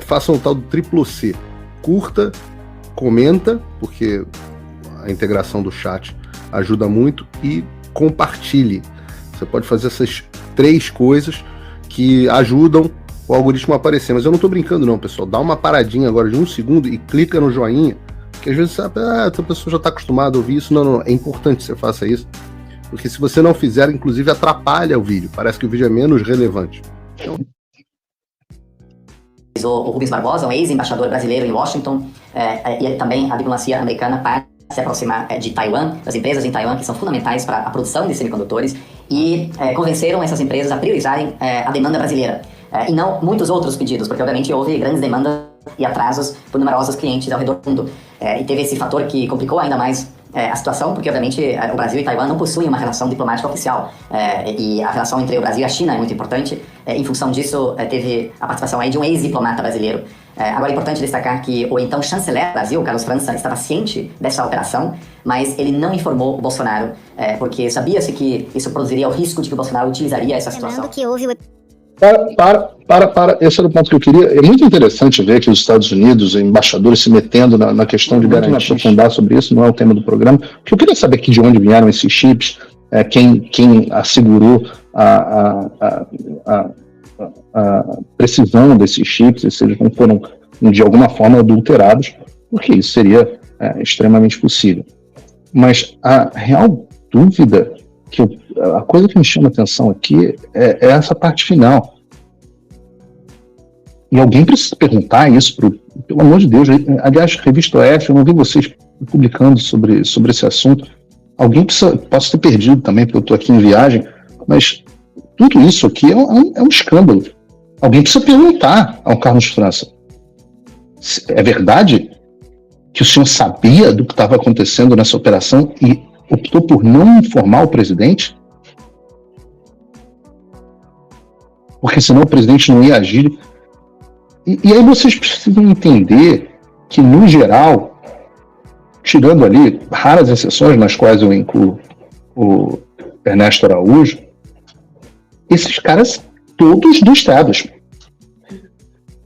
façam o tal do triplo C. Curta, comenta, porque a integração do chat ajuda muito, e compartilhe. Você pode fazer essas 3 coisas que ajudam o algoritmo a aparecer. Mas eu não estou brincando não, pessoal. Dá uma paradinha agora de 1 segundo e clica no joinha, que às vezes sabe, essa pessoa já está acostumada a ouvir isso. Não, é importante que você faça isso, porque se você não fizer, inclusive atrapalha o vídeo. Parece que o vídeo é menos relevante. Então... O Rubens Barbosa, um ex-embaixador brasileiro em Washington, e também a diplomacia americana para se aproximar de Taiwan, das empresas em Taiwan que são fundamentais para a produção de semicondutores, e convenceram essas empresas a priorizarem a demanda brasileira, e não muitos outros pedidos, porque obviamente houve grandes demandas e atrasos por numerosos clientes ao redor do mundo. E teve esse fator que complicou ainda mais a situação, porque obviamente o Brasil e Taiwan não possuem uma relação diplomática oficial, e a relação entre o Brasil e a China é muito importante. Em função disso, teve a participação aí de um ex-diplomata brasileiro. Agora é importante destacar que o então chanceler do Brasil, Carlos França, estava ciente dessa operação, mas ele não informou o Bolsonaro, porque sabia-se que isso produziria o risco de que o Bolsonaro utilizaria essa situação. Que houve... Para. Esse era o ponto que eu queria. É muito interessante ver que os Estados Unidos, embaixadores se metendo na questão de garantir, aprofundar sobre isso, não é o tema do programa. O que eu queria saber aqui de onde vieram esses chips, quem assegurou a precisão desses chips, se eles não foram de alguma forma adulterados, porque isso seria extremamente possível. Mas a real dúvida, a coisa que me chama a atenção aqui é essa parte final. E alguém precisa perguntar isso, pelo amor de Deus. Aliás, Revista Oeste, eu não vi vocês publicando sobre esse assunto. Alguém precisa, posso ter perdido também, porque eu estou aqui em viagem, mas tudo isso aqui é um escândalo. Alguém precisa perguntar ao Carlos França. É verdade que o senhor sabia do que estava acontecendo nessa operação e optou por não informar o presidente? Porque senão o presidente não ia agir. E aí vocês precisam entender que, no geral, tirando ali raras exceções, nas quais eu incluo o Ernesto Araújo, esses caras todos do Estado.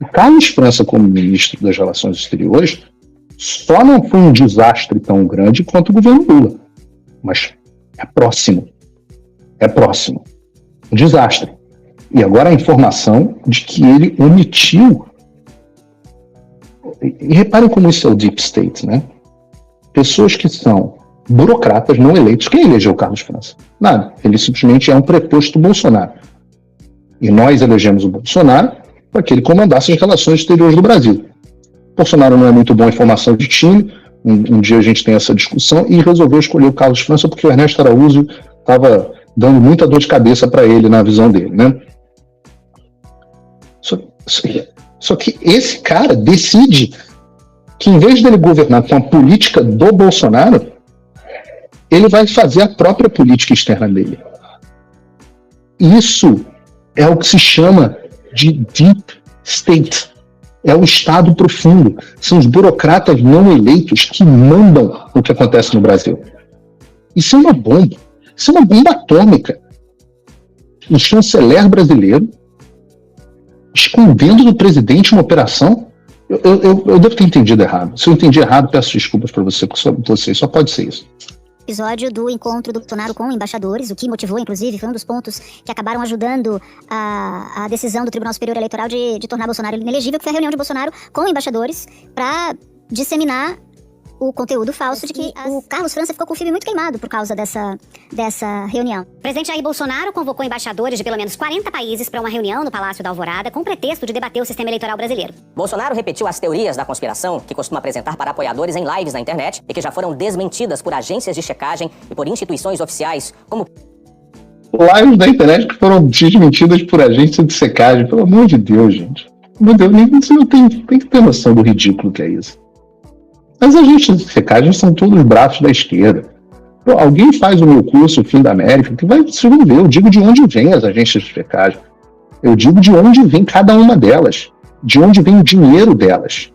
O Carlos França, como ministro das Relações Exteriores, só não foi um desastre tão grande quanto o governo Lula. Mas é próximo. Um desastre. E agora a informação de que ele omitiu. E reparem como isso é o Deep State, né? Pessoas que são burocratas não eleitos. Quem elegeu o Carlos França? Nada. Ele simplesmente é um preposto do Bolsonaro. E nós elegemos o Bolsonaro para que ele comandasse as relações exteriores do Brasil. Bolsonaro não é muito bom em formação de time. Um dia a gente tem essa discussão e resolveu escolher o Carlos França porque o Ernesto Araújo estava dando muita dor de cabeça para ele na visão dele, né? Só que esse cara decide que, em vez dele governar com a política do Bolsonaro, ele vai fazer a própria política externa dele. Isso é o que se chama de Deep State. É o Estado profundo. São os burocratas não eleitos que mandam o que acontece no Brasil. Isso é uma bomba. Isso é uma bomba atômica. O chanceler brasileiro escondendo do presidente uma operação. Eu devo ter entendido errado. Se eu entendi errado, peço desculpas para você, porque só pode ser isso. Episódio do encontro do Bolsonaro com embaixadores, o que motivou, inclusive, foi um dos pontos que acabaram ajudando a decisão do Tribunal Superior Eleitoral de tornar Bolsonaro inelegível, que foi a reunião de Bolsonaro com embaixadores para disseminar o conteúdo falso de que o Carlos França ficou com o filme muito queimado por causa dessa reunião. O presidente Jair Bolsonaro convocou embaixadores de pelo menos 40 países para uma reunião no Palácio da Alvorada com o pretexto de debater o sistema eleitoral brasileiro. Bolsonaro repetiu as teorias da conspiração que costuma apresentar para apoiadores em lives na internet e que já foram desmentidas por agências de checagem e por instituições oficiais como... Lives da internet que foram desmentidas por agências de checagem. Pelo amor de Deus, gente. Meu Deus, você não tem que ter noção do ridículo que é isso. As agências de checagem são todos os braços da esquerda. Alguém faz o meu curso, o Fim da América, que vocês vão ver. Eu digo de onde vêm as agências de checagem. Eu digo de onde vem cada uma delas. De onde vem o dinheiro delas.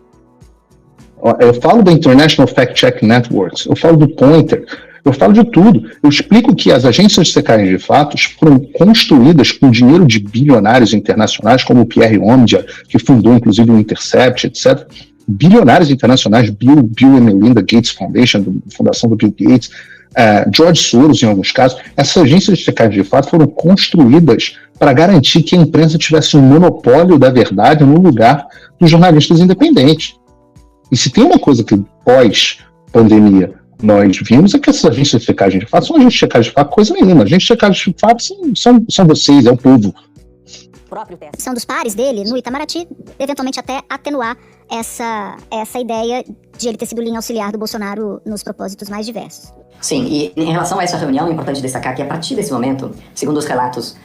Eu falo da International Fact Check Networks. Eu falo do Pointer. eu falo de tudo. Eu explico que as agências de secagem de fatos foram construídas com dinheiro de bilionários internacionais, como o Pierre Omidyar, que fundou inclusive o Intercept, etc. Bilionários internacionais, Bill e Melinda Gates Foundation, fundação do Bill Gates, George Soros, em alguns casos. Essas agências de secagem de fato foram construídas para garantir que a imprensa tivesse um monopólio da verdade no lugar dos jornalistas independentes. E se tem uma coisa que pós-pandemia nós vimos, é que essas agências de checagem de fato são agências de checagem de fato coisa nenhuma. Agências de checagem de fato são vocês, é o povo. São dos pares dele no Itamaraty, eventualmente até atenuar essa ideia de ele ter sido linha auxiliar do Bolsonaro nos propósitos mais diversos. Sim, e em relação a essa reunião, é importante destacar que a partir desse momento, segundo os relatos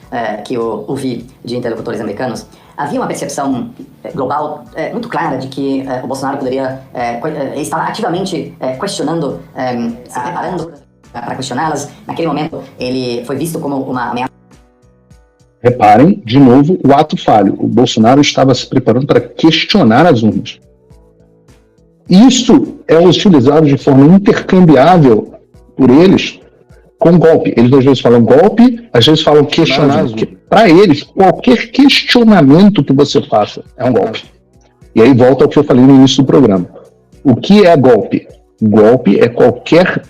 que eu ouvi de interlocutores americanos, havia uma percepção global muito clara de que o Bolsonaro poderia estar ativamente questionando, se preparando para questioná-las. Naquele momento, ele foi visto como uma ameaça. Reparem, de novo, o ato falho. O Bolsonaro estava se preparando para questionar as urnas. Isso é utilizado de forma intercambiável por eles com golpe. Eles às vezes falam golpe, às vezes falam questionar. Para eles, qualquer questionamento que você faça é um golpe. E aí volta ao que eu falei no início do programa. O que é golpe? Golpe é qualquer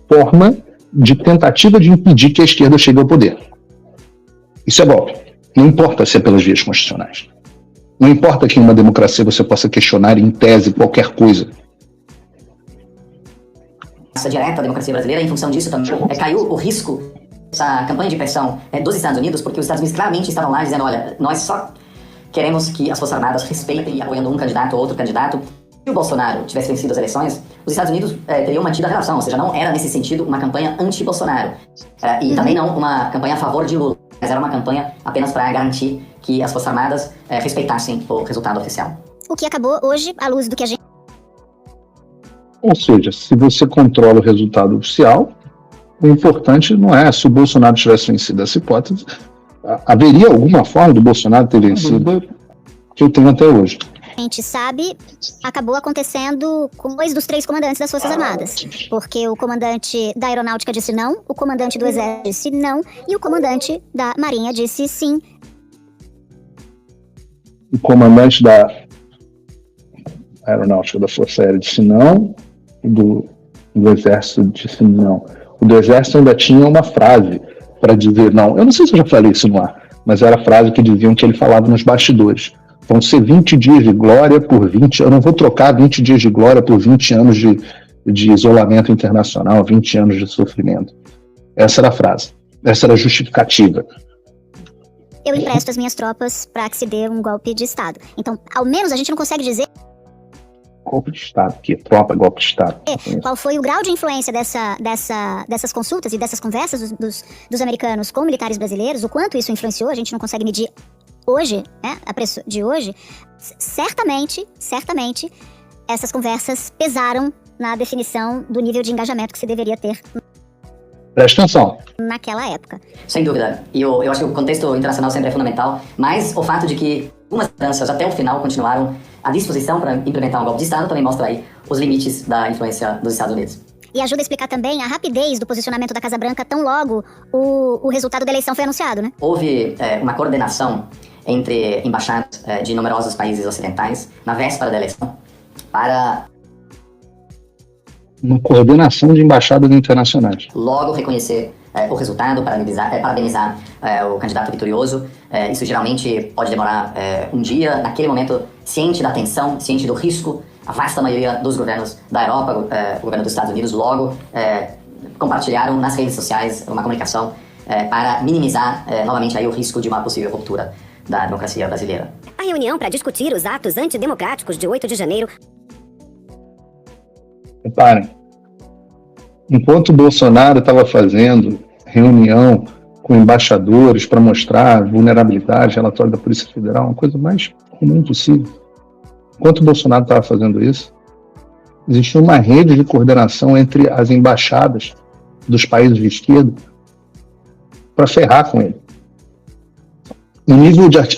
forma de tentativa de impedir que a esquerda chegue ao poder. Isso é golpe. Não importa se é pelas vias constitucionais. Não importa que em uma democracia você possa questionar em tese qualquer coisa. Direta à democracia brasileira, em função disso também caiu o risco dessa campanha de pressão dos Estados Unidos, porque os Estados Unidos claramente estavam lá dizendo, olha, nós só queremos que as Forças Armadas respeitem e apoiando um candidato ou outro candidato. Se o Bolsonaro tivesse vencido as eleições, os Estados Unidos teriam mantido a relação, ou seja, não era nesse sentido uma campanha anti-Bolsonaro e também não uma campanha a favor de Lula, mas era uma campanha apenas para garantir que as Forças Armadas respeitassem o resultado oficial. O que acabou hoje, à luz do que a gente... Ou seja, se você controla o resultado oficial, o importante não é se o Bolsonaro tivesse vencido essa hipótese. Haveria alguma forma do Bolsonaro ter vencido que eu tenho até hoje. A gente sabe, acabou acontecendo com 2 dos 3 comandantes das Forças Armadas. Porque o comandante da Aeronáutica disse não, o comandante do Exército disse não, e o comandante da Marinha disse sim. O comandante da Aeronáutica da Força Aérea disse não, do Exército disse não. O do Exército ainda tinha uma frase para dizer não. Eu não sei se eu já falei isso no ar, mas era a frase que diziam que ele falava nos bastidores. Vão ser 20 dias de glória por 20... Eu não vou trocar 20 dias de glória por 20 anos de isolamento internacional, 20 anos de sofrimento. Essa era a frase. Essa era a justificativa. Eu empresto as minhas tropas para que se dê um golpe de Estado. Então, ao menos a gente não consegue dizer... Golpe de Estado, que tropa, golpe de Estado. Qual foi o grau de influência dessas consultas e dessas conversas dos americanos com militares brasileiros, o quanto isso influenciou, a gente não consegue medir hoje, né, a preço de hoje. Certamente, essas conversas pesaram na definição do nível de engajamento que se deveria ter. Presta atenção. Naquela época. Sem dúvida. E eu acho que o contexto internacional sempre é fundamental, mas o fato de que algumas instâncias até o final continuaram à disposição para implementar um golpe de Estado também mostra aí os limites da influência dos Estados Unidos. E ajuda a explicar também a rapidez do posicionamento da Casa Branca tão logo o resultado da eleição foi anunciado, né? Houve uma coordenação entre embaixadas de numerosos países ocidentais na véspera da eleição para... Uma coordenação de embaixadas internacionais. Logo reconhecer o resultado, parabenizar o candidato vitorioso. Isso geralmente pode demorar um dia. Naquele momento, ciente da tensão, ciente do risco, a vasta maioria dos governos da Europa, o governo dos Estados Unidos, logo compartilharam nas redes sociais uma comunicação para minimizar novamente aí o risco de uma possível ruptura da democracia brasileira. A reunião para discutir os atos antidemocráticos de 8 de janeiro... Reparem, enquanto o Bolsonaro estava fazendo reunião com embaixadores para mostrar vulnerabilidade, relatório da Polícia Federal, uma coisa mais comum possível. Enquanto o Bolsonaro estava fazendo isso, existia uma rede de coordenação entre as embaixadas dos países de esquerda para ferrar com ele.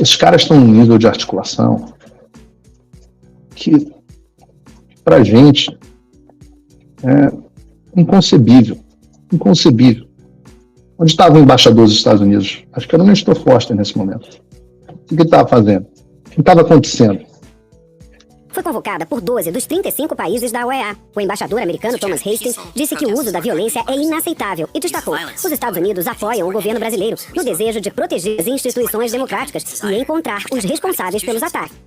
Esses caras estão num nível de articulação que, para a gente, é inconcebível. Inconcebível. Onde estava o embaixador dos Estados Unidos? Acho que era o Nestor Foster nesse momento. O que ele estava fazendo? O que estava acontecendo? Foi convocada por 12 dos 35 países da OEA. O embaixador americano Thomas Hastings disse que o uso da violência é inaceitável e destacou: os Estados Unidos apoiam o governo brasileiro no desejo de proteger as instituições democráticas e encontrar os responsáveis pelos ataques.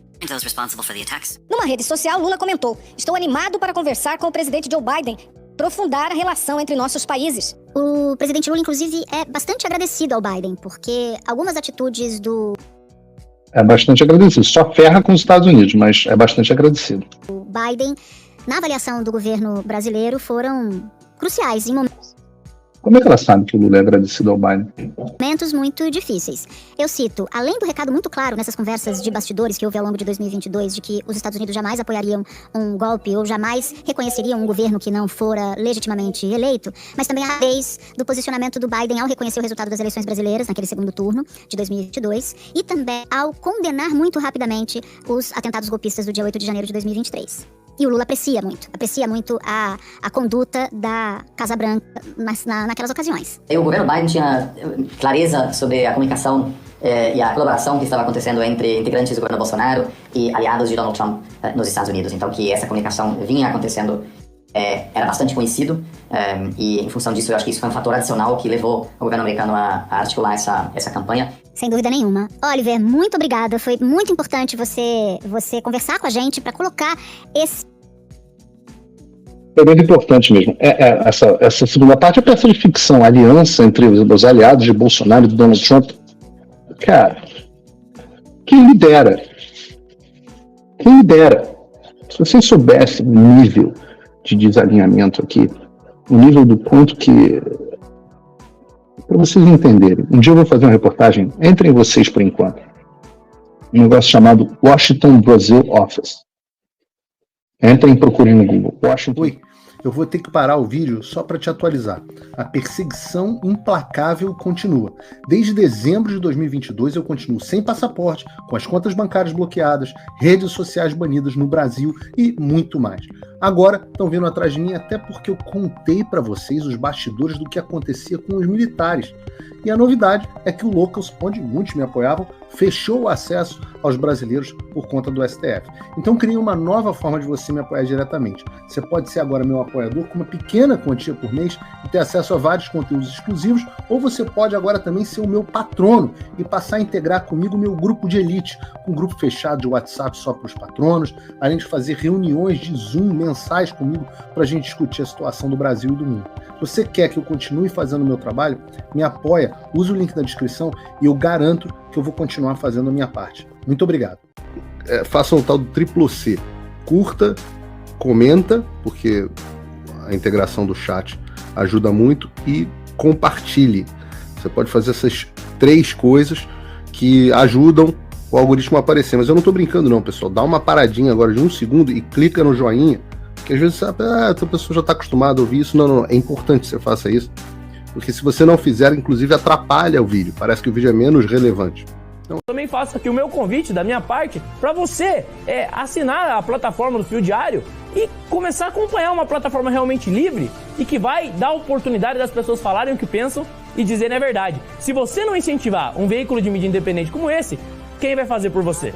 Numa rede social, Lula comentou: estou animado para conversar com o presidente Joe Biden, aprofundar a relação entre nossos países. O presidente Lula, inclusive, é bastante agradecido ao Biden, porque algumas atitudes do É bastante agradecido. Só ferra com os Estados Unidos, mas é bastante agradecido. Biden, na avaliação do governo brasileiro, foram cruciais em momentos Como é que ela sabe que o Lula é agradecido ao Biden? muito difíceis. Eu cito, além do recado muito claro nessas conversas de bastidores que houve ao longo de 2022, de que os Estados Unidos jamais apoiariam um golpe ou jamais reconheceriam um governo que não fora legitimamente eleito, mas também a vez do posicionamento do Biden ao reconhecer o resultado das eleições brasileiras naquele segundo turno de 2022 e também ao condenar muito rapidamente os atentados golpistas do dia 8 de janeiro de 2023. E o Lula aprecia muito a conduta da Casa Branca naquelas ocasiões. O governo Biden tinha clareza sobre a comunicação e a colaboração que estava acontecendo entre integrantes do governo Bolsonaro e aliados de Donald Trump nos Estados Unidos. Então, que essa comunicação vinha acontecendo era bastante conhecido e, em função disso, eu acho que isso foi um fator adicional que levou o governo americano a articular essa campanha. Sem dúvida nenhuma. Oliver, muito obrigada. Foi muito importante você conversar com a gente para colocar esse... É muito importante mesmo. Essa segunda parte é peça de ficção, a aliança entre os aliados de Bolsonaro e de Donald Trump. Cara, quem me dera? Se vocês soubessem o nível de desalinhamento aqui, o nível do quanto que... Para vocês entenderem, um dia eu vou fazer uma reportagem, entrem vocês por enquanto, um negócio chamado Washington Brazil Office. Entrem e procurem no Google. Washington. Oi, eu vou ter que parar o vídeo só para te atualizar. A perseguição implacável continua. Desde dezembro de 2022 eu continuo sem passaporte, com as contas bancárias bloqueadas, redes sociais banidas no Brasil e muito mais. Agora estão vindo atrás de mim até porque eu contei para vocês os bastidores do que acontecia com os militares. E a novidade é que o Locals, onde muitos me apoiavam, fechou o acesso aos brasileiros por conta do STF. Então criei uma nova forma de você me apoiar diretamente. Você pode ser agora meu apoiador com uma pequena quantia por mês e ter acesso a vários conteúdos exclusivos, ou você pode agora também ser o meu patrono e passar a integrar comigo o meu grupo de elite, com um grupo fechado de WhatsApp só para os patronos, além de fazer reuniões de Zoom mensais comigo para a gente discutir a situação do Brasil e do mundo. Se você quer que eu continue fazendo o meu trabalho, me apoia, use o link na descrição e eu garanto que eu vou continuar fazendo a minha parte. Muito obrigado. Façam o tal do triplo C. Curta, comenta, porque a integração do chat ajuda muito, e compartilhe. Você pode fazer essas 3 coisas que ajudam o algoritmo a aparecer. Mas eu não estou brincando não, pessoal. Dá uma paradinha agora de 1 segundo e clica no joinha, porque às vezes a pessoa já está acostumada a ouvir isso. Não. É importante que você faça isso, porque se você não fizer, inclusive atrapalha o vídeo. Parece que o vídeo é menos relevante. Então, também faço aqui o meu convite da minha parte para você assinar a plataforma do Fio Diário e começar a acompanhar uma plataforma realmente livre e que vai dar oportunidade das pessoas falarem o que pensam e dizerem a verdade. Se você não incentivar um veículo de mídia independente como esse, quem vai fazer por você?